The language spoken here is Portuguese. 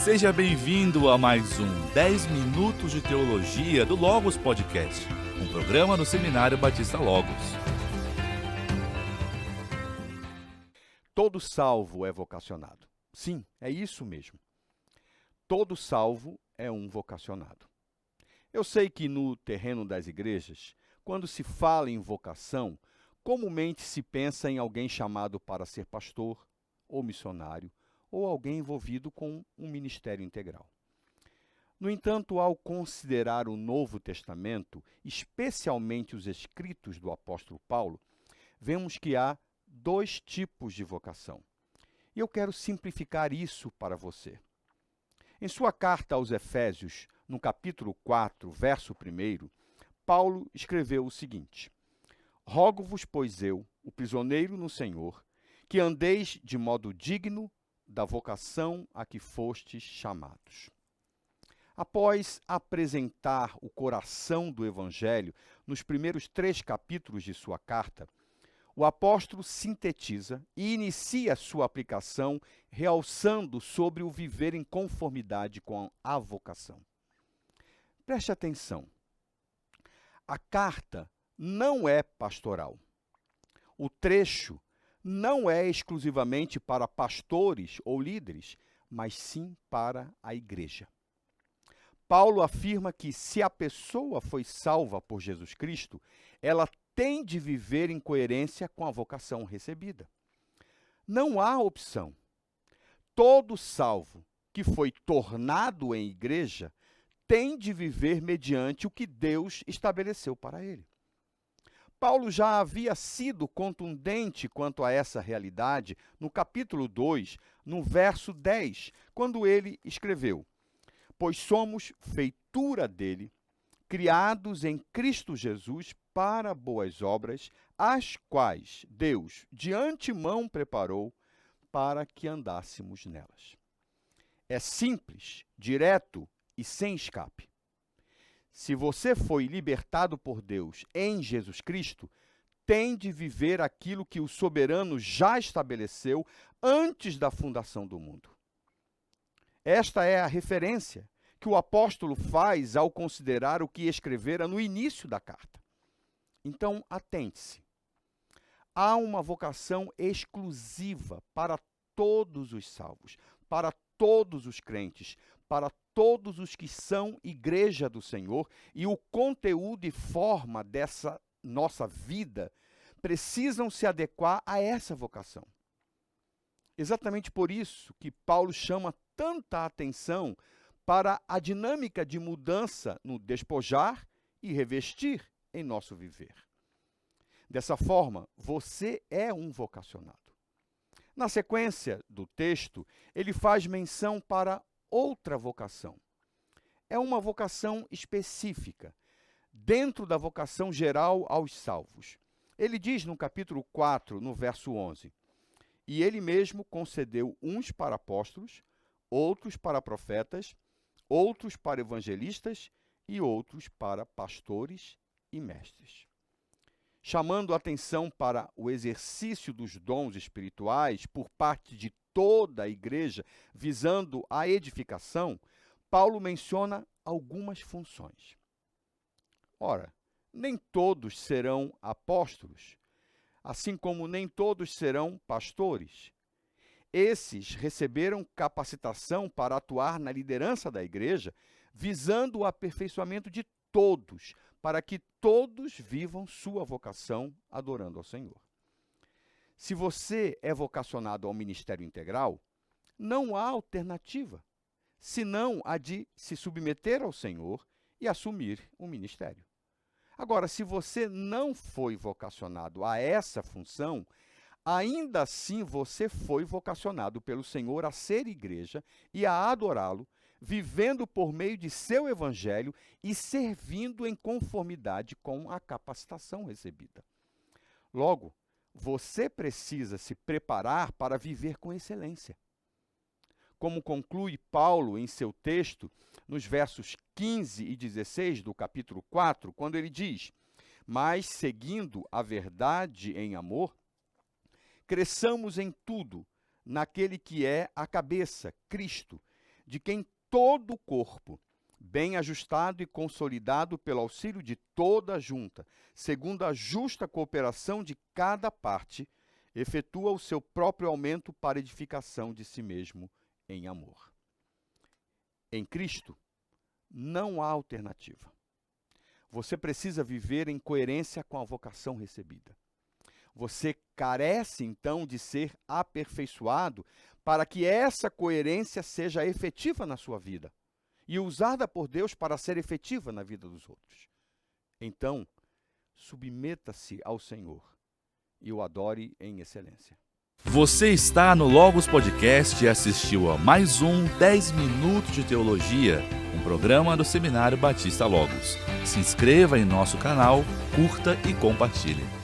Seja bem-vindo a mais um 10 Minutos de Teologia do Logos Podcast, um programa do Seminário Batista Logos. Todo salvo é vocacionado. Sim, é isso mesmo. Todo salvo é um vocacionado. Eu sei que no terreno das igrejas, quando se fala em vocação, comumente se pensa em alguém chamado para ser pastor ou missionário, ou alguém envolvido com um ministério integral. No entanto, ao considerar o Novo Testamento, especialmente os escritos do apóstolo Paulo, vemos que há dois tipos de vocação. E eu quero simplificar isso para você. Em sua carta aos Efésios, no capítulo 4, verso 1, Paulo escreveu o seguinte: Rogo-vos, pois eu, o prisioneiro no Senhor, que andeis de modo digno da vocação a que fostes chamados. Após apresentar o coração do Evangelho nos primeiros 3 capítulos de sua carta, o apóstolo sintetiza e inicia sua aplicação realçando sobre o viver em conformidade com a vocação. Preste atenção. A carta não é pastoral. O trecho não é exclusivamente para pastores ou líderes, mas sim para a igreja. Paulo afirma que se a pessoa foi salva por Jesus Cristo, ela tem de viver em coerência com a vocação recebida. Não há opção. Todo salvo que foi tornado em igreja tem de viver mediante o que Deus estabeleceu para ele. Paulo já havia sido contundente quanto a essa realidade no capítulo 2, no verso 10, quando ele escreveu: Pois somos feitura dele, criados em Cristo Jesus para boas obras, as quais Deus de antemão preparou para que andássemos nelas. É simples, direto e sem escape. Se você foi libertado por Deus em Jesus Cristo, tem de viver aquilo que o soberano já estabeleceu antes da fundação do mundo. Esta é a referência que o apóstolo faz ao considerar o que escrevera no início da carta. Então, atente-se. Há uma vocação exclusiva para todos os salvos, para todos os crentes, para todos os que são igreja do Senhor, e o conteúdo e forma dessa nossa vida precisam se adequar a essa vocação. Exatamente por isso que Paulo chama tanta atenção para a dinâmica de mudança no despojar e revestir em nosso viver. Dessa forma, você é um vocacionado. Na sequência do texto, ele faz menção para outra vocação. É uma vocação específica, dentro da vocação geral aos salvos. Ele diz no capítulo 4, no verso 11, E ele mesmo concedeu uns para apóstolos, outros para profetas, outros para evangelistas e outros para pastores e mestres. Chamando a atenção para o exercício dos dons espirituais por parte de toda a igreja, visando a edificação, Paulo menciona algumas funções. Ora, nem todos serão apóstolos, assim como nem todos serão pastores. Esses receberam capacitação para atuar na liderança da igreja, visando o aperfeiçoamento de todos, para que todos vivam sua vocação adorando ao Senhor. Se você é vocacionado ao ministério integral, não há alternativa, senão a de se submeter ao Senhor e assumir o ministério. Agora, se você não foi vocacionado a essa função, ainda assim você foi vocacionado pelo Senhor a ser igreja e a adorá-lo, vivendo por meio de seu evangelho e servindo em conformidade com a capacitação recebida. Logo, você precisa se preparar para viver com excelência. Como conclui Paulo em seu texto, nos versos 15 e 16 do capítulo 4, quando ele diz: Mas, seguindo a verdade em amor, cresçamos em tudo naquele que é a cabeça, Cristo, de quem todo o corpo, bem ajustado e consolidado pelo auxílio de toda a junta, segundo a justa cooperação de cada parte, efetua o seu próprio aumento para edificação de si mesmo em amor. Em Cristo, não há alternativa. Você precisa viver em coerência com a vocação recebida. Você carece, então, de ser aperfeiçoado para que essa coerência seja efetiva na sua vida e usada por Deus para ser efetiva na vida dos outros. Então, submeta-se ao Senhor e o adore em excelência. Você está no Logos Podcast e assistiu a mais um 10 Minutos de Teologia, um programa do Seminário Batista Logos. Se inscreva em nosso canal, curta e compartilhe.